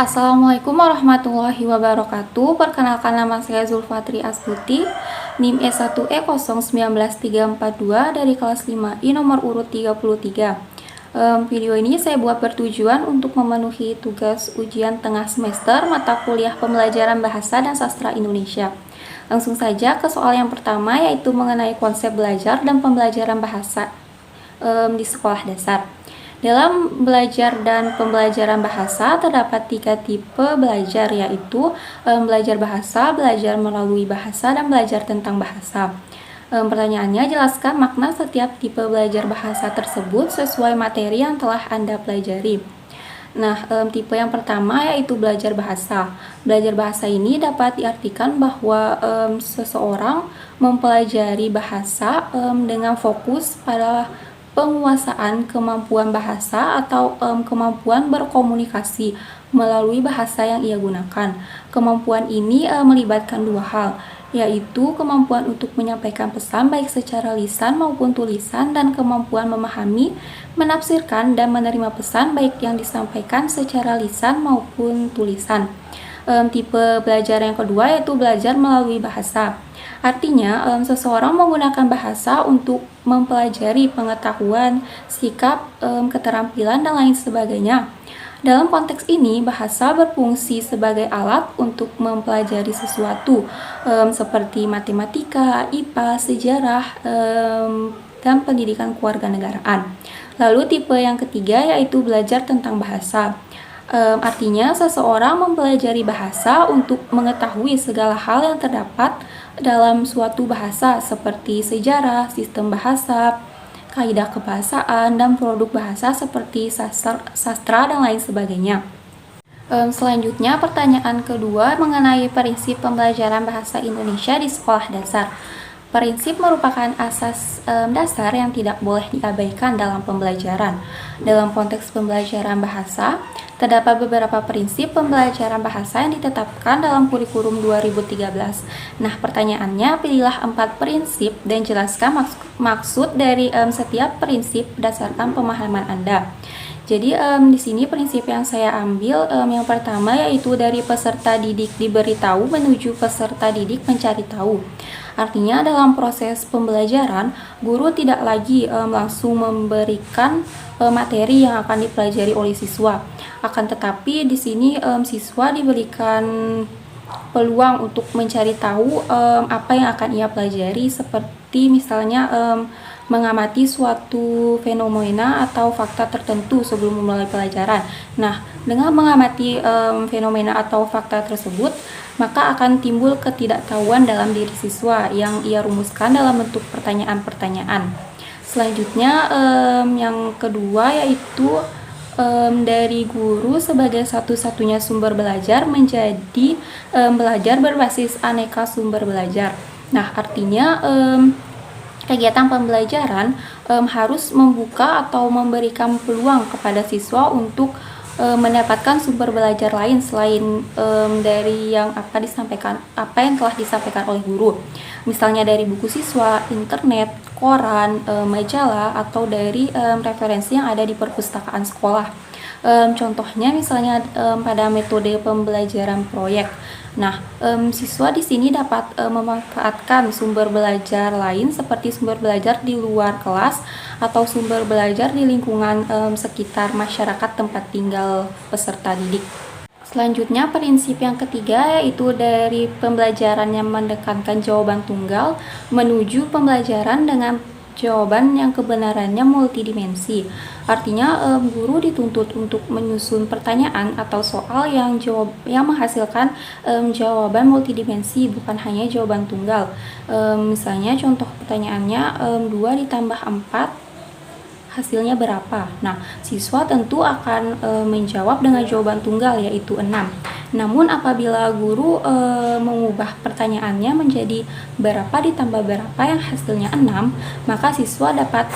Assalamualaikum warahmatullahi wabarakatuh. Perkenalkan, nama saya Zulfatri Astuti, NIM E1E0193342 dari kelas 5I nomor urut 33. Video ini saya buat bertujuan untuk memenuhi tugas ujian tengah semester mata kuliah pembelajaran bahasa dan sastra Indonesia. Langsung saja ke soal yang pertama, yaitu mengenai konsep belajar dan pembelajaran bahasa di sekolah dasar. Dalam belajar dan pembelajaran bahasa terdapat 3 tipe belajar, yaitu belajar bahasa, belajar melalui bahasa, dan belajar tentang bahasa. Pertanyaannya, jelaskan makna setiap tipe belajar bahasa tersebut sesuai materi yang telah Anda pelajari. Nah, tipe yang pertama yaitu belajar bahasa. Belajar bahasa ini dapat diartikan bahwa seseorang mempelajari bahasa dengan fokus pada penguasaan kemampuan bahasa atau kemampuan berkomunikasi melalui bahasa yang ia gunakan. Kemampuan ini melibatkan 2 hal, yaitu kemampuan untuk menyampaikan pesan baik secara lisan maupun tulisan, dan kemampuan memahami, menafsirkan, dan menerima pesan baik yang disampaikan secara lisan maupun tulisan. Tipe belajar yang kedua yaitu belajar melalui bahasa. Artinya, seseorang menggunakan bahasa untuk mempelajari pengetahuan, sikap, keterampilan, dan lain sebagainya. Dalam konteks ini, bahasa berfungsi sebagai alat untuk mempelajari sesuatu, seperti matematika, IPA, sejarah, dan pendidikan kewarganegaraan. Lalu tipe yang ketiga yaitu belajar tentang bahasa. Artinya, seseorang mempelajari bahasa untuk mengetahui segala hal yang terdapat dalam suatu bahasa, seperti sejarah, sistem bahasa, kaidah kebahasaan, dan produk bahasa seperti sastra dan lain sebagainya. Selanjutnya, pertanyaan kedua mengenai prinsip pembelajaran bahasa Indonesia di sekolah dasar. Prinsip merupakan asas dasar yang tidak boleh diabaikan dalam pembelajaran. Dalam konteks pembelajaran bahasa, terdapat beberapa prinsip pembelajaran bahasa yang ditetapkan dalam kurikulum 2013. Nah, pertanyaannya, pilihlah 4 prinsip dan jelaskan maksud dari setiap prinsip berdasarkan pemahaman Anda. Jadi di sini prinsip yang saya ambil yang pertama yaitu dari peserta didik diberitahu menuju peserta didik mencari tahu. Artinya, dalam proses pembelajaran, guru tidak lagi langsung memberikan materi yang akan dipelajari oleh siswa. Akan tetapi di sini siswa diberikan peluang untuk mencari tahu apa yang akan ia pelajari, seperti misalnya mengamati suatu fenomena atau fakta tertentu sebelum memulai pelajaran. Nah, dengan mengamati fenomena atau fakta tersebut, maka akan timbul ketidaktahuan dalam diri siswa yang ia rumuskan dalam bentuk pertanyaan-pertanyaan. Selanjutnya, yang kedua yaitu dari guru sebagai satu-satunya sumber belajar menjadi belajar berbasis aneka sumber belajar. Nah, artinya kegiatan pembelajaran harus membuka atau memberikan peluang kepada siswa untuk mendapatkan sumber belajar lain selain dari yang apa yang telah disampaikan oleh guru. Misalnya dari buku siswa, internet, koran, majalah, atau dari referensi yang ada di perpustakaan sekolah. Contohnya misalnya pada metode pembelajaran proyek. Nah, siswa di sini dapat memanfaatkan sumber belajar lain seperti sumber belajar di luar kelas atau sumber belajar di lingkungan sekitar masyarakat tempat tinggal peserta didik. Selanjutnya, prinsip yang ketiga yaitu dari pembelajaran yang mendekankan jawaban tunggal menuju pembelajaran dengan jawaban yang kebenarannya multidimensi. Artinya, guru dituntut untuk menyusun pertanyaan atau soal yang menghasilkan jawaban multidimensi, bukan hanya jawaban tunggal. Misalnya contoh pertanyaannya 2 ditambah 4 hasilnya berapa? Nah, siswa tentu akan menjawab dengan jawaban tunggal yaitu 6. Namun apabila guru mengubah pertanyaannya menjadi berapa ditambah berapa yang hasilnya 6, maka siswa dapat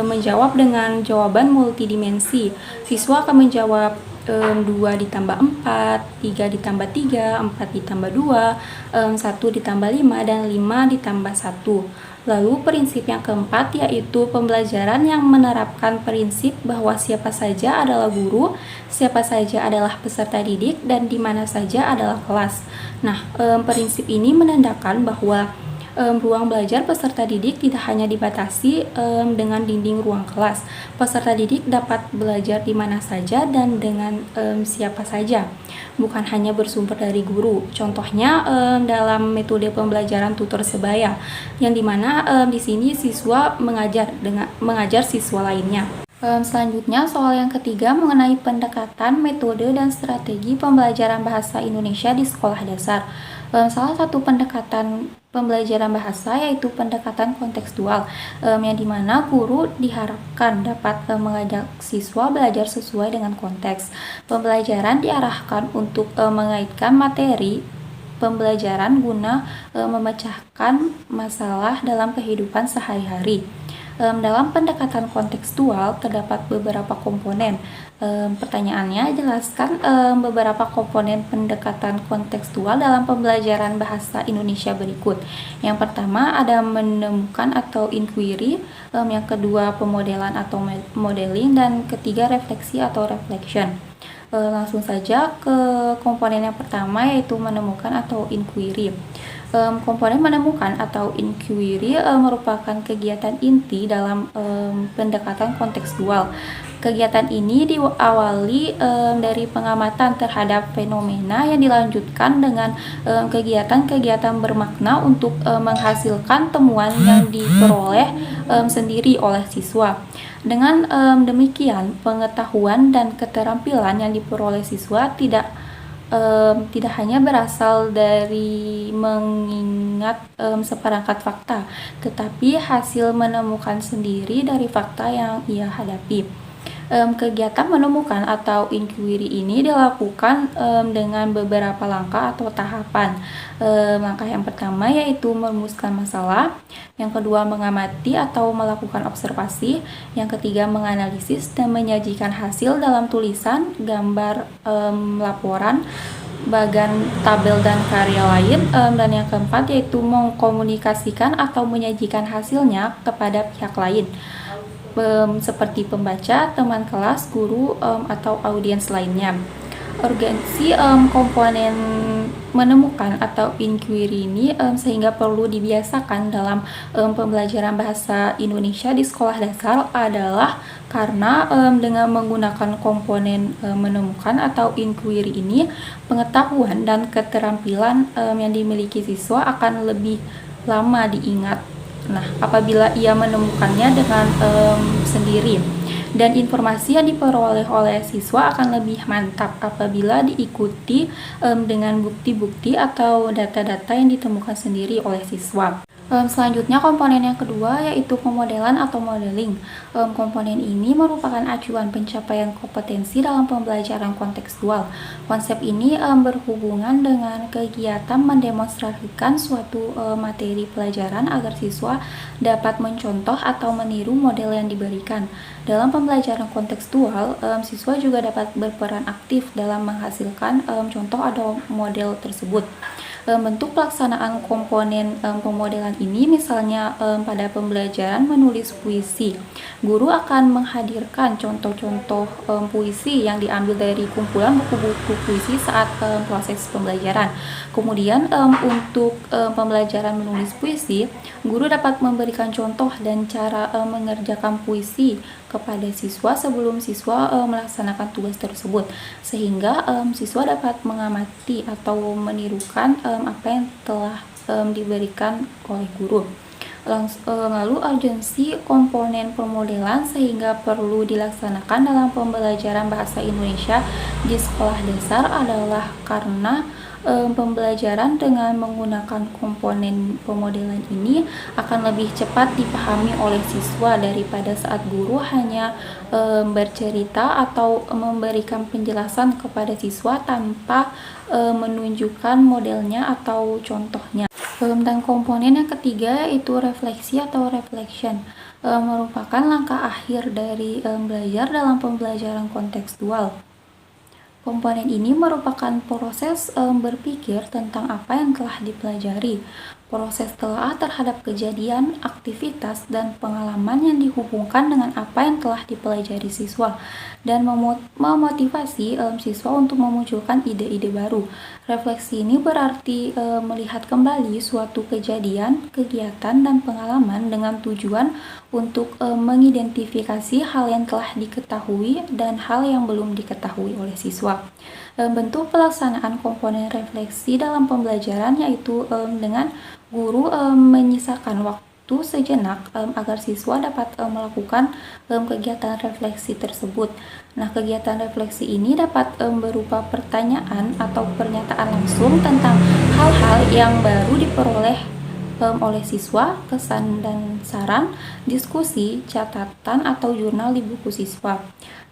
menjawab dengan jawaban multidimensi. Siswa akan menjawab 2 ditambah 4, 3 ditambah 3, 4 ditambah 2, 1 ditambah 5, dan 5 ditambah 1. Lalu prinsip yang keempat yaitu pembelajaran yang menerapkan prinsip bahwa siapa saja adalah guru, siapa saja adalah peserta didik, dan di mana saja adalah kelas. Nah, prinsip ini menandakan bahwa ruang belajar peserta didik tidak hanya dibatasi dengan dinding ruang kelas. Peserta didik dapat belajar di mana saja dan dengan siapa saja, bukan hanya bersumber dari guru. Contohnya dalam metode pembelajaran tutor sebaya, yang dimana di sini siswa mengajar siswa lainnya. Selanjutnya, soal yang ketiga mengenai pendekatan, metode, dan strategi pembelajaran bahasa Indonesia di sekolah dasar. Salah satu pendekatan pembelajaran bahasa yaitu pendekatan kontekstual, yang dimana guru diharapkan dapat mengajak siswa belajar sesuai dengan konteks. Pembelajaran diarahkan untuk mengaitkan materi pembelajaran guna memecahkan masalah dalam kehidupan sehari-hari. Dalam pendekatan kontekstual terdapat beberapa komponen. Pertanyaannya, jelaskan beberapa komponen pendekatan kontekstual dalam pembelajaran bahasa Indonesia berikut. Yang pertama ada menemukan atau inquiry, yang kedua pemodelan atau modeling, dan ketiga refleksi atau reflection. Langsung saja ke komponen yang pertama yaitu menemukan atau inquiry. Komponen menemukan atau inquiry merupakan kegiatan inti dalam pendekatan kontekstual. Kegiatan ini diawali dari pengamatan terhadap fenomena yang dilanjutkan dengan kegiatan-kegiatan bermakna untuk menghasilkan temuan yang diperoleh sendiri oleh siswa. Dengan demikian, pengetahuan dan keterampilan yang diperoleh siswa tidak hanya berasal dari mengingat seperangkat fakta, tetapi hasil menemukan sendiri dari fakta yang ia hadapi. Kegiatan menemukan atau inquiry ini dilakukan dengan beberapa langkah atau tahapan. Langkah yang pertama yaitu merumuskan masalah, yang kedua mengamati atau melakukan observasi, yang ketiga menganalisis dan menyajikan hasil dalam tulisan, gambar, laporan, bagan tabel dan karya lain, dan yang keempat yaitu mengkomunikasikan atau menyajikan hasilnya kepada pihak lain, seperti pembaca, teman kelas, guru, atau audiens lainnya. Urgensi komponen menemukan atau inquiry ini sehingga perlu dibiasakan dalam pembelajaran bahasa Indonesia di sekolah dasar adalah karena dengan menggunakan komponen menemukan atau inquiry ini, pengetahuan dan keterampilan yang dimiliki siswa akan lebih lama diingat. Nah, apabila ia menemukannya dengan sendiri, dan informasi yang diperoleh oleh siswa akan lebih mantap apabila diikuti dengan bukti-bukti atau data-data yang ditemukan sendiri oleh siswa. Selanjutnya komponen yang kedua yaitu pemodelan atau modeling. Komponen ini merupakan acuan pencapaian kompetensi dalam pembelajaran kontekstual. Konsep ini berhubungan dengan kegiatan mendemonstrasikan suatu materi pelajaran agar siswa dapat mencontoh atau meniru model yang diberikan. Dalam pembelajaran kontekstual, siswa juga dapat berperan aktif dalam menghasilkan contoh atau model tersebut. Bentuk pelaksanaan komponen pemodelan ini misalnya pada pembelajaran menulis puisi, guru akan menghadirkan contoh-contoh puisi yang diambil dari kumpulan buku-buku puisi saat proses pembelajaran. Kemudian untuk pembelajaran menulis puisi, guru dapat memberikan contoh dan cara mengerjakan puisi kepada siswa sebelum siswa melaksanakan tugas tersebut, sehingga siswa dapat mengamati atau menirukan apa yang telah diberikan oleh guru. Lalu urgensi komponen pemodelan sehingga perlu dilaksanakan dalam pembelajaran bahasa Indonesia di sekolah dasar adalah karena pembelajaran dengan menggunakan komponen pemodelan ini akan lebih cepat dipahami oleh siswa daripada saat guru hanya bercerita atau memberikan penjelasan kepada siswa tanpa menunjukkan modelnya atau contohnya. Dan komponen yang ketiga yaitu refleksi atau reflection, merupakan langkah akhir dari belajar dalam pembelajaran kontekstual. Komponen ini merupakan proses berpikir tentang apa yang telah dipelajari, proses telaah terhadap kejadian, aktivitas, dan pengalaman yang dihubungkan dengan apa yang telah dipelajari siswa, dan memotivasi siswa untuk memunculkan ide-ide baru. Refleksi ini berarti melihat kembali suatu kejadian, kegiatan, dan pengalaman dengan tujuan untuk mengidentifikasi hal yang telah diketahui dan hal yang belum diketahui oleh siswa. Bentuk pelaksanaan komponen refleksi dalam pembelajaran yaitu dengan guru menyisakan waktu sejenak agar siswa dapat melakukan kegiatan refleksi tersebut. Nah, kegiatan refleksi ini dapat berupa pertanyaan atau pernyataan langsung tentang hal-hal yang baru diperoleh oleh siswa, kesan dan saran, diskusi, catatan, atau jurnal di buku siswa.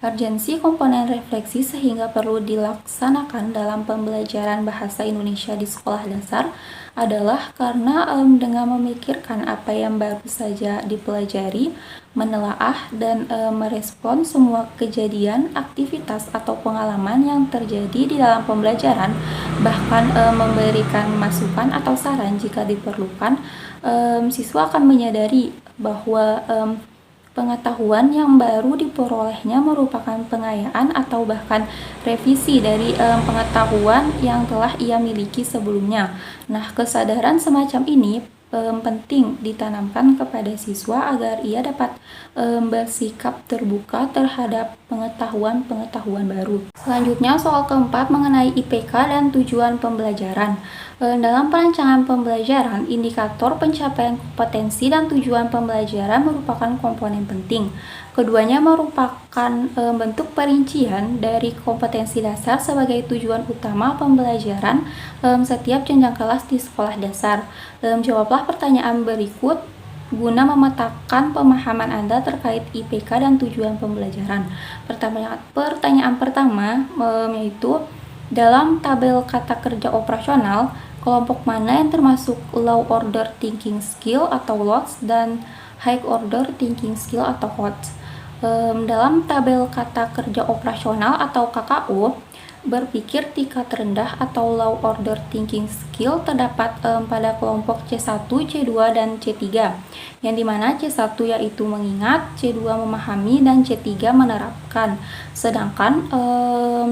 Urgensi komponen refleksi sehingga perlu dilaksanakan dalam pembelajaran bahasa Indonesia di sekolah dasar adalah karena dengan memikirkan apa yang baru saja dipelajari, menelaah dan merespon semua kejadian, aktivitas atau pengalaman yang terjadi di dalam pembelajaran, bahkan memberikan masukan atau saran jika diperlukan, siswa akan menyadari bahwa pengetahuan yang baru diperolehnya merupakan pengayaan atau bahkan revisi dari pengetahuan yang telah ia miliki sebelumnya. Nah, kesadaran semacam ini penting ditanamkan kepada siswa agar ia dapat bersikap terbuka terhadap pengetahuan-pengetahuan baru. Selanjutnya, soal keempat mengenai IPK dan tujuan pembelajaran. Dalam perancangan pembelajaran, indikator pencapaian kompetensi dan tujuan pembelajaran merupakan komponen penting. Keduanya merupakan bentuk perincian dari kompetensi dasar sebagai tujuan utama pembelajaran setiap jenjang kelas di sekolah dasar. Jawablah pertanyaan berikut guna memetakan pemahaman Anda terkait IPK dan tujuan pembelajaran. Pertanyaan pertama yaitu dalam tabel kata kerja operasional, kelompok mana yang termasuk low order thinking skill atau LOTS dan high order thinking skill atau HOTS? Dalam tabel kata kerja operasional atau KKO, berpikir tingkat rendah atau low order thinking skill terdapat pada kelompok C1, C2, dan C3, yang dimana C1 yaitu mengingat, C2 memahami, dan C3 menerapkan. Sedangkan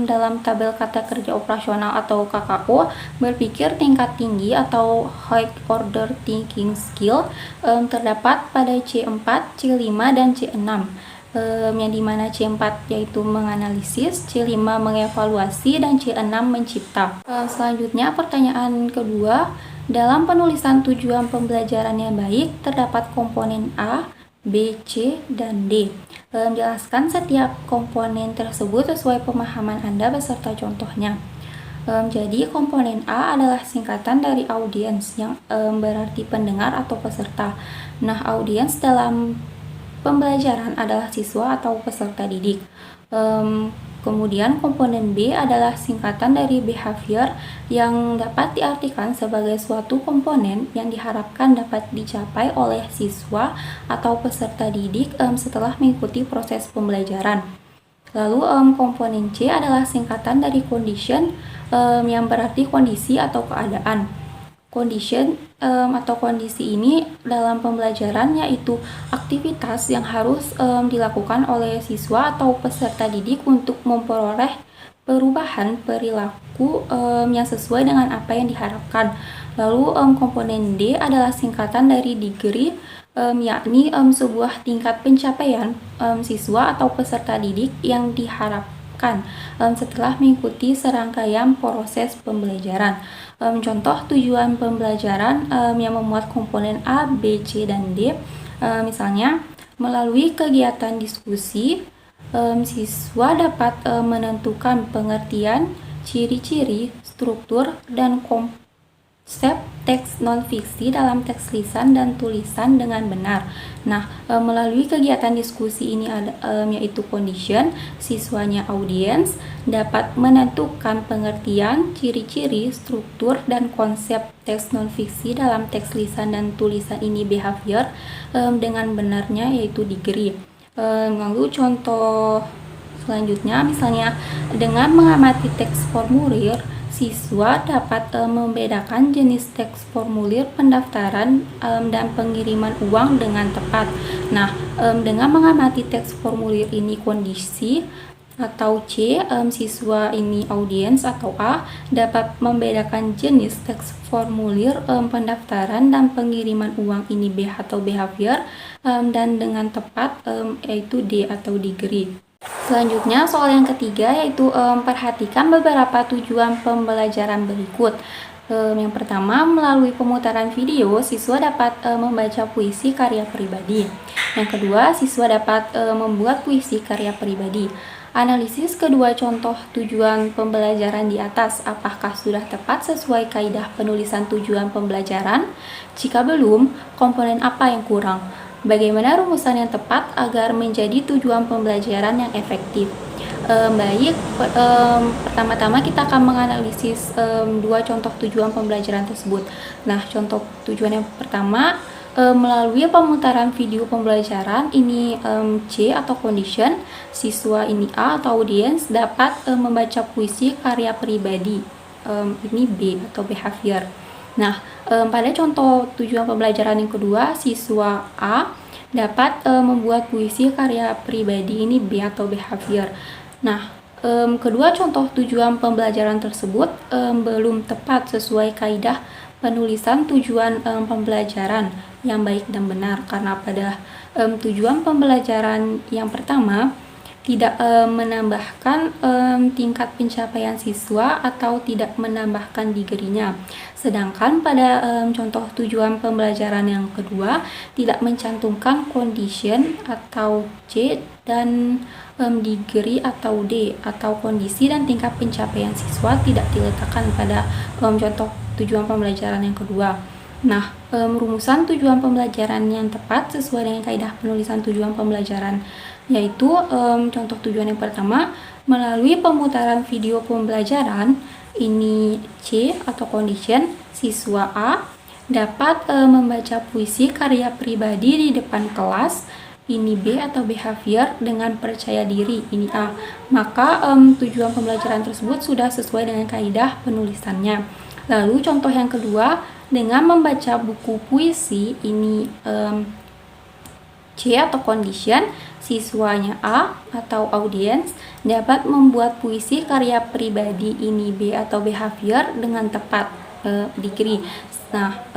dalam tabel kata kerja operasional atau KKO, berpikir tingkat tinggi atau high order thinking skill terdapat pada C4, C5, dan C6. Yang dimana C4 yaitu menganalisis, C5 mengevaluasi, dan C6 mencipta. Selanjutnya pertanyaan kedua, dalam penulisan tujuan pembelajaran yang baik terdapat komponen A, B, C, dan D. Jelaskan setiap komponen tersebut sesuai pemahaman Anda beserta contohnya. Jadi komponen A adalah singkatan dari audiens yang berarti pendengar atau peserta. Nah, audiens dalam pembelajaran adalah siswa atau peserta didik. Kemudian komponen B adalah singkatan dari behavior yang dapat diartikan sebagai suatu komponen yang diharapkan dapat dicapai oleh siswa atau peserta didik setelah mengikuti proses pembelajaran. Lalu komponen C adalah singkatan dari condition yang berarti kondisi atau keadaan. Condition atau kondisi ini dalam pembelajaran yaitu aktivitas yang harus dilakukan oleh siswa atau peserta didik untuk memperoleh perubahan perilaku yang sesuai dengan apa yang diharapkan. Lalu komponen D adalah singkatan dari degree, yakni sebuah tingkat pencapaian siswa atau peserta didik yang diharapkan setelah mengikuti serangkaian proses pembelajaran. Contoh tujuan pembelajaran yang memuat komponen A, B, C, dan D, misalnya melalui kegiatan diskusi, siswa dapat menentukan pengertian, ciri-ciri, struktur, dan konsep teks non-fiksi dalam teks lisan dan tulisan dengan benar. Nah, melalui kegiatan diskusi ini yaitu condition, siswanya audiens dapat menentukan pengertian, ciri-ciri, struktur, dan konsep teks non-fiksi dalam teks lisan dan tulisan ini behavior dengan benarnya yaitu degree. Lalu contoh Selanjutnya, misalnya dengan mengamati teks formulir, siswa dapat membedakan jenis teks formulir pendaftaran dan pengiriman uang dengan tepat. Nah, dengan mengamati teks formulir ini kondisi, atau C, siswa ini audiens, atau A, dapat membedakan jenis teks formulir pendaftaran dan pengiriman uang ini B atau behavior, dan dengan tepat yaitu D atau degree. Selanjutnya, soal yang ketiga yaitu perhatikan beberapa tujuan pembelajaran berikut. Yang pertama, melalui pemutaran video, siswa dapat membaca puisi karya pribadi. Yang kedua, siswa dapat membuat puisi karya pribadi. Analisis kedua contoh tujuan pembelajaran di atas, apakah sudah tepat sesuai kaidah penulisan tujuan pembelajaran? Jika belum, komponen apa yang kurang? Bagaimana rumusan yang tepat agar menjadi tujuan pembelajaran yang efektif? Pertama-tama kita akan menganalisis dua contoh tujuan pembelajaran tersebut. Nah, contoh tujuan yang pertama, melalui pemutaran video pembelajaran ini C atau condition, siswa ini A atau audience dapat membaca puisi karya pribadi, ini B atau behavior. Nah, pada contoh tujuan pembelajaran yang kedua, siswa A dapat membuat puisi karya pribadi, ini B atau behavior. Nah, kedua contoh tujuan pembelajaran tersebut belum tepat sesuai kaidah penulisan tujuan pembelajaran yang baik dan benar, karena pada tujuan pembelajaran yang pertama tidak menambahkan tingkat pencapaian siswa atau tidak menambahkan degree-nya. Sedangkan pada contoh tujuan pembelajaran yang kedua tidak mencantumkan condition atau C dan degree atau D atau kondisi dan tingkat pencapaian siswa tidak diletakkan pada contoh tujuan pembelajaran yang kedua. Nah, rumusan tujuan pembelajaran yang tepat sesuai dengan kaidah penulisan tujuan pembelajaran yaitu contoh tujuan yang pertama, melalui pemutaran video pembelajaran ini C atau condition, siswa A dapat membaca puisi karya pribadi di depan kelas, ini B atau behavior, dengan percaya diri, ini A. Maka tujuan pembelajaran tersebut sudah sesuai dengan kaidah penulisannya. Lalu contoh yang kedua, dengan membaca buku puisi ini C atau condition, siswanya A atau audience dapat membuat puisi karya pribadi, ini B atau behavior, dengan tepat degree. Nah,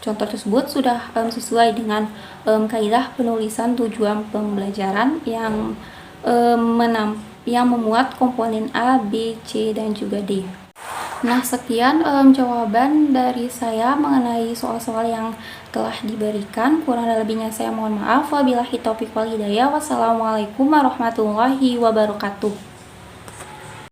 contoh tersebut sudah sesuai dengan kaidah penulisan tujuan pembelajaran yang memuat komponen A, B, C, dan juga D. Nah, sekian jawaban dari saya mengenai soal-soal yang telah diberikan. Kurang dan lebihnya saya mohon maaf. Wabillahi taufiq wal hidayah. Wassalamualaikum warahmatullahi wabarakatuh.